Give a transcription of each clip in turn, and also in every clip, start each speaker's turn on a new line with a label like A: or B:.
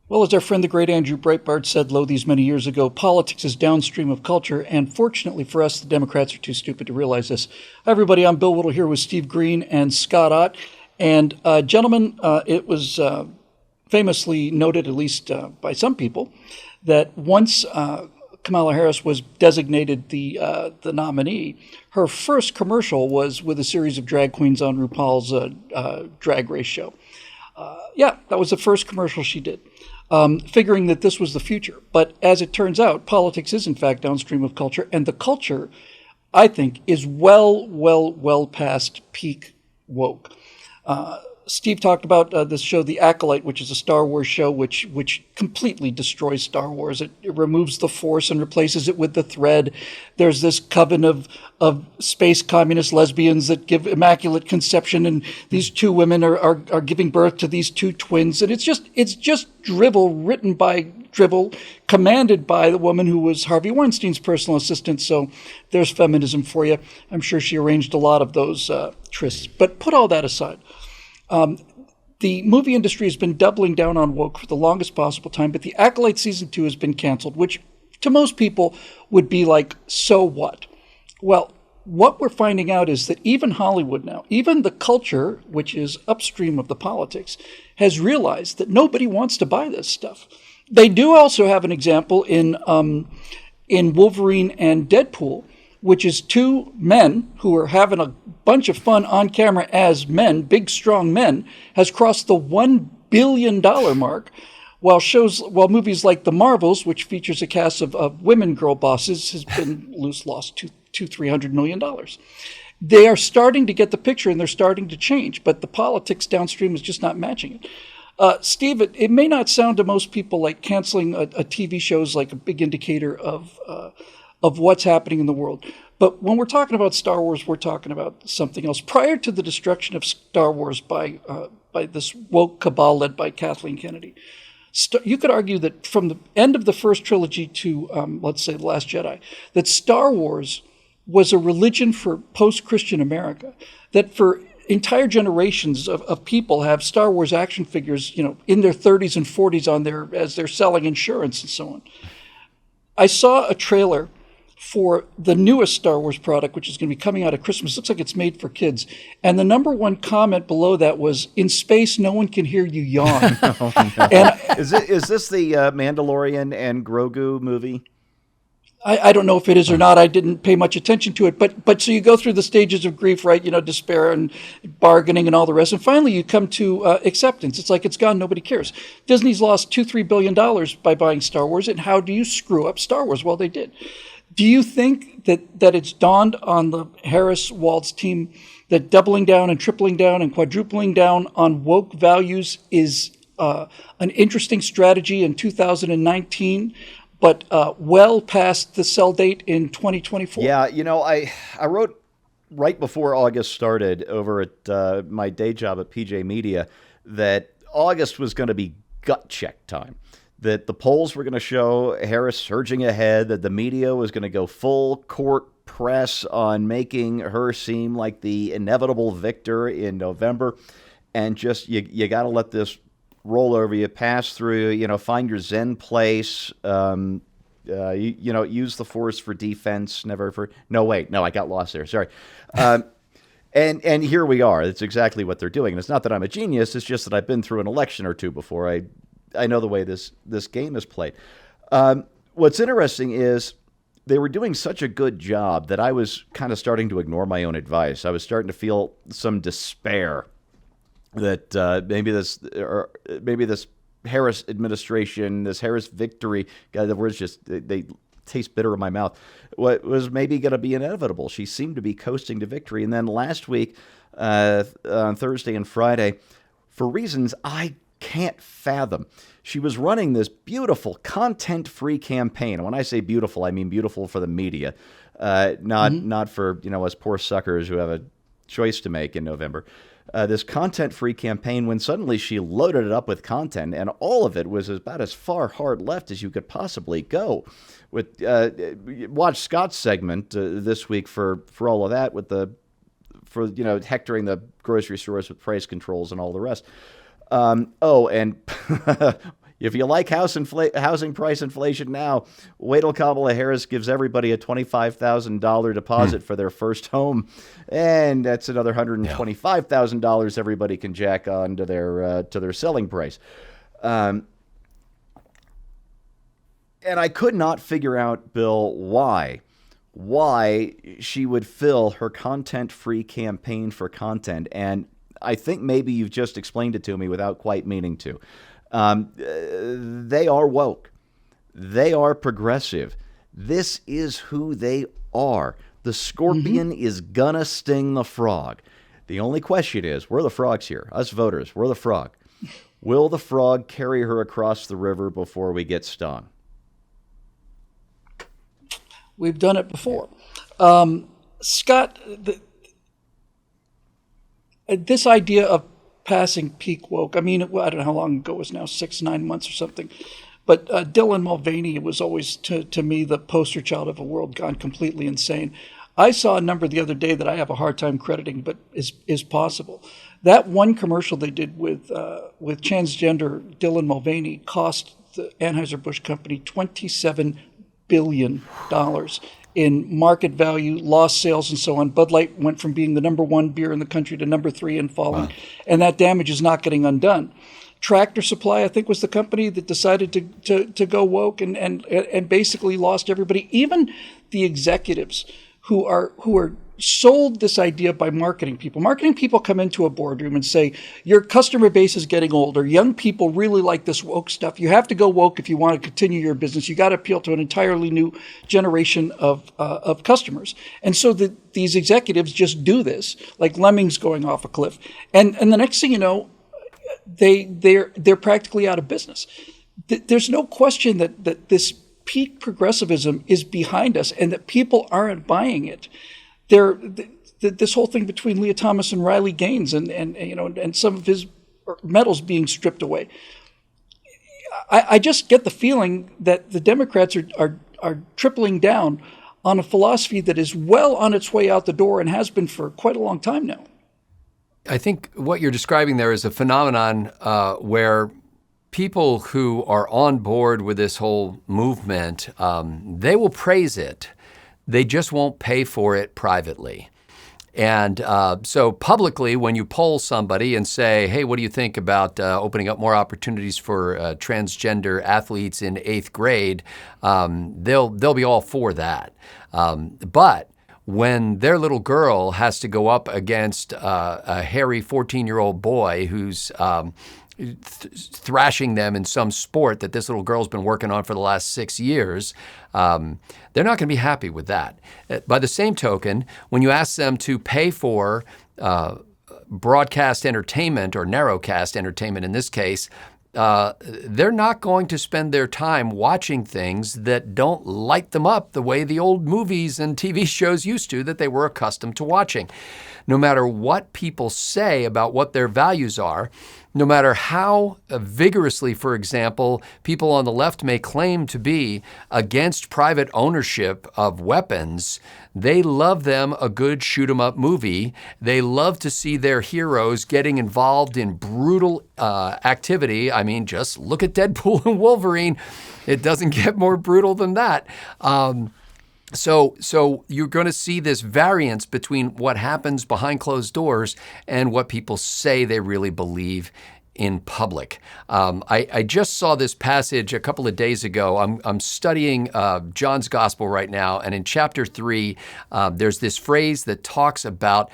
A: Well, as our friend the great Andrew Breitbart said lo these many years ago, politics is downstream of culture, and fortunately for us, the Democrats are too stupid to realize this. Hi, everybody. I'm Bill Whittle here with Steve Green and Scott Ott. And, gentlemen, it was famously noted, at least by some people, that once Kamala Harris was designated the nominee, her first commercial was with a series of drag queens on RuPaul's drag race show. Yeah, that was the first commercial she did, figuring that this was the future. But as it turns out, politics is in fact downstream of culture, and the culture, I think, is well past peak woke. Steve talked about this show, The Acolyte, which is a Star Wars show which completely destroys Star Wars. It removes the Force and replaces it with the thread. There's this coven of space communist lesbians that give immaculate conception, and these two women are giving birth to these two twins. And it's just drivel, written by drivel, commanded by the woman who was Harvey Weinstein's personal assistant. So there's feminism for you. I'm sure she arranged a lot of those trysts. But put all that aside. The movie industry has been doubling down on woke for the longest possible time, but The Acolyte Season 2 has been canceled, which to most people would be like, so what? Well, what we're finding out is that even Hollywood now, even the culture, which is upstream of the politics, has realized that nobody wants to buy this stuff. They do also have an example in Wolverine and Deadpool, which is two men who are having a bunch of fun on camera as men, big, strong men, has crossed the $1 billion mark, while movies like The Marvels, which features a cast of women girl bosses, has been lost $300 million. They are starting to get the picture, and they're starting to change, but the politics downstream is just not matching it. Steve, it may not sound to most people like canceling a TV show is like a big indicator of what's happening in the world. But when we're talking about Star Wars, we're talking about something else. Prior to the destruction of Star Wars by this woke cabal led by Kathleen Kennedy, you could argue that from the end of the first trilogy to, let's say, The Last Jedi, that Star Wars was a religion for post-Christian America, that for entire generations of people have Star Wars action figures, in their 30s and 40s as they're selling insurance and so on. I saw a trailer for the newest Star Wars product, which is going to be coming out at Christmas. Looks like it's made for kids. And the number one comment below that was, "In space, no one can hear you yawn."
B: Oh, no. And is this the Mandalorian and Grogu movie?
A: I don't know if it is or not. I didn't pay much attention to it. But so you go through the stages of grief, right? Despair and bargaining and all the rest. And finally you come to acceptance. It's like it's gone. Nobody cares. Disney's lost $2-3 billion by buying Star Wars. And how do you screw up Star Wars? Well, they did. Do you think that it's dawned on the Harris-Waltz team that doubling down and tripling down and quadrupling down on woke values is an interesting strategy in 2019, but well past the sell date in 2024?
B: Yeah, I wrote right before August started over at my day job at PJ Media that August was going to be gut check time. That the polls were going to show Harris surging ahead, that the media was going to go full court press on making her seem like the inevitable victor in November, and just you got to let this roll over you, pass through, find your Zen place, use the Force for defense, never for... No, I got lost there, sorry. And here we are. That's exactly what they're doing. And it's not that I'm a genius, it's just that I've been through an election or two before. I know the way this game is played. What's interesting is they were doing such a good job that I was kind of starting to ignore my own advice. I was starting to feel some despair that maybe this Harris administration, this Harris victory, God, the words just they taste bitter in my mouth, was maybe going to be inevitable. She seemed to be coasting to victory. And then last week, on Thursday and Friday, for reasons I can't fathom, she was running this beautiful content-free campaign. And when I say beautiful, I mean beautiful for the media, not for us poor suckers who have a choice to make in November. This content-free campaign, when suddenly she loaded it up with content, and all of it was about as far hard left as you could possibly go. With watch Scott's segment this week for all of that, hectoring the grocery stores with price controls and all the rest. And If you like housing price inflation now, wait till Kamala Harris gives everybody a $25,000 deposit for their first home, and that's another $125,000 everybody can jack on to their selling price. And I could not figure out, Bill, why she would fill her content-free campaign for content. And I think maybe you've just explained it to me without quite meaning to. They are woke. They are progressive. This is who they are. The scorpion is gonna sting the frog. The only question is, we're the frogs here. Us voters, we're the frog. Will the frog carry her across the river before we get stung?
A: We've done it before. Scott, this idea of passing peak woke, I mean, I don't know how long ago it was now, 6-9 months or something. But Dylan Mulvaney was always, to me, the poster child of a world gone completely insane. I saw a number the other day that I have a hard time crediting, but is possible. That one commercial they did with transgender Dylan Mulvaney cost the Anheuser-Busch Company $27 billion in market value, lost sales, and so on. Bud Light went from being the number one beer in the country to number 3 and falling, and that damage is not getting undone. Tractor Supply, I think, was the company that decided to go woke and basically lost everybody, even the executives who are sold this idea by marketing people. Marketing people come into a boardroom and say, your customer base is getting older. Young people really like this woke stuff. You have to go woke if you want to continue your business. You got to appeal to an entirely new generation of customers. And so these executives just do this, like lemmings going off a cliff. And the next thing you know, they're practically out of business. There's no question that this peak progressivism is behind us and that people aren't buying it. This whole thing between Leah Thomas and Riley Gaines and some of his medals being stripped away. I just get the feeling that the Democrats are tripling down on a philosophy that is well on its way out the door and has been for quite a long time now.
C: I think what you're describing there is a phenomenon where people who are on board with this whole movement, they will praise it. They just won't pay for it privately. And so publicly, when you poll somebody and say, hey, what do you think about opening up more opportunities for transgender athletes in 8th grade, they'll be all for that. But when their little girl has to go up against a hairy 14-year-old boy who's thrashing them in some sport that this little girl's been working on for the last 6 years, they're not going to be happy with that. By the same token, when you ask them to pay for broadcast entertainment or narrowcast entertainment in this case, they're not going to spend their time watching things that don't light them up the way the old movies and TV shows used to that they were accustomed to watching. No matter what people say about what their values are, no matter how vigorously, for example, people on the left may claim to be against private ownership of weapons, they love them a good shoot-'em-up movie. They love to see their heroes getting involved in brutal activity. I mean, just look at Deadpool and Wolverine. It doesn't get more brutal than that. So you're going to see this variance between what happens behind closed doors and what people say they really believe in public. I just saw this passage a couple of days ago. I'm studying John's Gospel right now, and in chapter 3, there's this phrase that talks about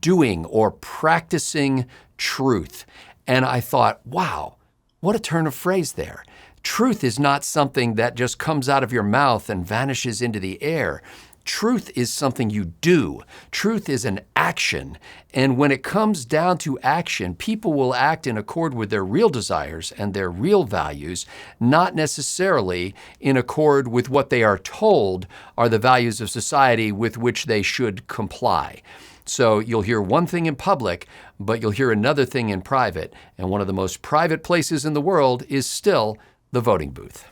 C: doing or practicing truth. And I thought, wow, what a turn of phrase there. Truth is not something that just comes out of your mouth and vanishes into the air. Truth is something you do. Truth is an action. And when it comes down to action, people will act in accord with their real desires and their real values, not necessarily in accord with what they are told are the values of society with which they should comply. So you'll hear one thing in public, but you'll hear another thing in private. And one of the most private places in the world is still the voting booth.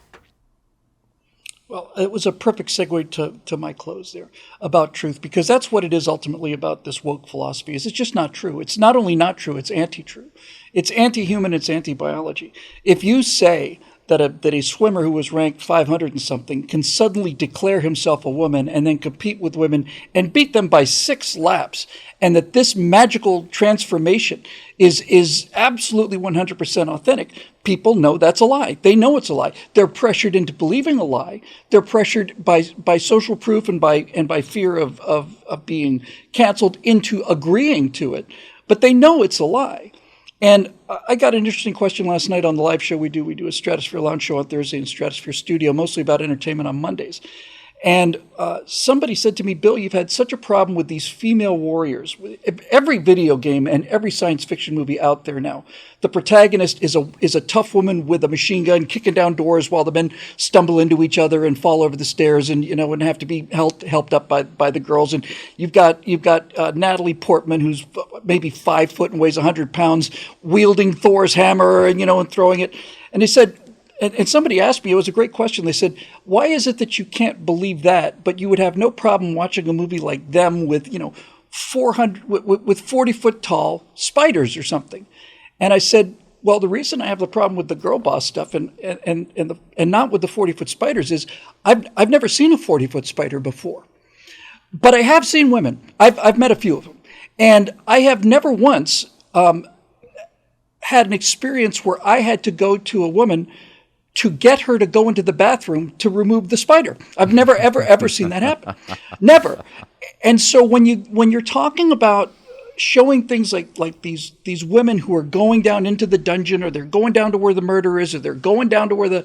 A: Well, it was a perfect segue to my close there about truth, because that's what it is ultimately about this woke philosophy. Is it's just not true. It's not only not true, it's anti-true. It's anti-human, it's anti-biology. If you say that a swimmer who was ranked 500 and something can suddenly declare himself a woman and then compete with women and beat them by 6 laps, and that this magical transformation is absolutely 100% authentic, people know that's a lie. They know it's a lie. They're pressured into believing a lie. They're pressured by social proof and by fear of being canceled into agreeing to it. But they know it's a lie. And I got an interesting question last night on the live show we do. We do a Stratosphere Lounge show on Thursday and Stratosphere Studio, mostly about entertainment on Mondays. And somebody said to me, Bill, you've had such a problem with these female warriors. Every video game and every science fiction movie out there now, the protagonist is a tough woman with a machine gun kicking down doors while the men stumble into each other and fall over the stairs and have to be helped up by the girls. And you've got Natalie Portman, who's maybe 5 foot and weighs 100 pounds, wielding Thor's hammer and throwing it. And they said, and somebody asked me, it was a great question. They said, why is it that you can't believe that, but you would have no problem watching a movie like them with, 40-foot tall spiders or something? And I said, well, the reason I have the problem with the girl boss stuff and not with the 40-foot spiders is I've never seen a 40-foot spider before, but I have seen women. I've met a few of them, and I have never once had an experience where I had to go to a woman to get her to go into the bathroom to remove the spider. I've never, ever seen that happen. Never. And so when you're talking about showing things like these women who are going down into the dungeon, or they're going down to where the murder is, or they're going down to where the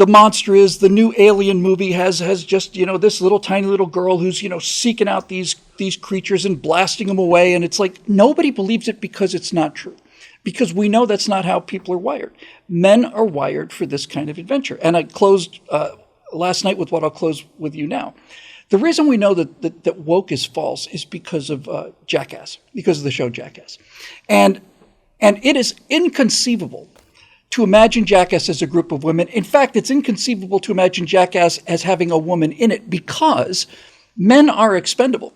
A: monster is, the new Alien movie has just, this little tiny little girl who's, seeking out these creatures and blasting them away. And it's like, nobody believes it because it's not true. Because we know that's not how people are wired. Men are wired for this kind of adventure. And I closed last night with what I'll close with you now. The reason we know that woke is false is because of Jackass, because of the show Jackass. And it is inconceivable to imagine Jackass as a group of women. In fact, it's inconceivable to imagine Jackass as having a woman in it, because men are expendable.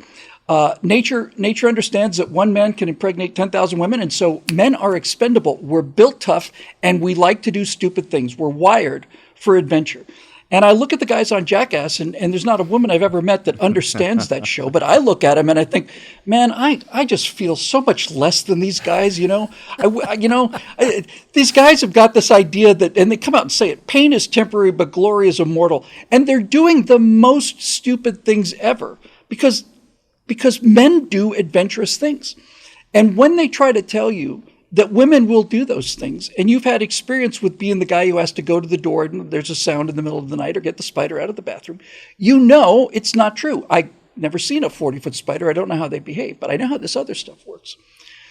A: Nature understands that one man can impregnate 10,000 women, and so men are expendable. We're built tough, and we like to do stupid things. We're wired for adventure. And I look at the guys on Jackass, and there's not a woman I've ever met that understands that show, but I look at them and I think, man, I just feel so much less than these guys, These guys have got this idea that, and they come out and say it, pain is temporary, but glory is immortal. And they're doing the most stupid things ever, because men do adventurous things. And when they try to tell you that women will do those things, and you've had experience with being the guy who has to go to the door and there's a sound in the middle of the night, or get the spider out of the bathroom, it's not true. I've never seen a 40-foot spider. I don't know how they behave, but I know how this other stuff works.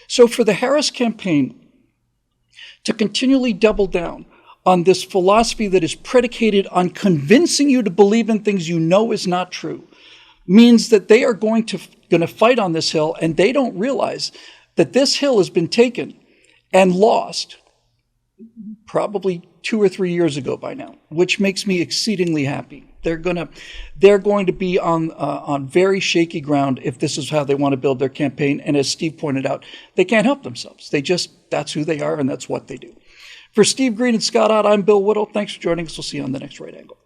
A: So for the Harris campaign to continually double down on this philosophy that is predicated on convincing you to believe in things you know is not true, means that they are going to fight on this hill, and they don't realize that this hill has been taken and lost probably 2 or 3 years ago by now, which makes me exceedingly happy. They're going to be on very shaky ground if this is how they want to build their campaign. And as Steve pointed out, they can't help themselves. That's who they are, and that's what they do. For Steve Green and Scott Ott, I'm Bill Whittle. Thanks for joining us. We'll see you on the next Right Angle.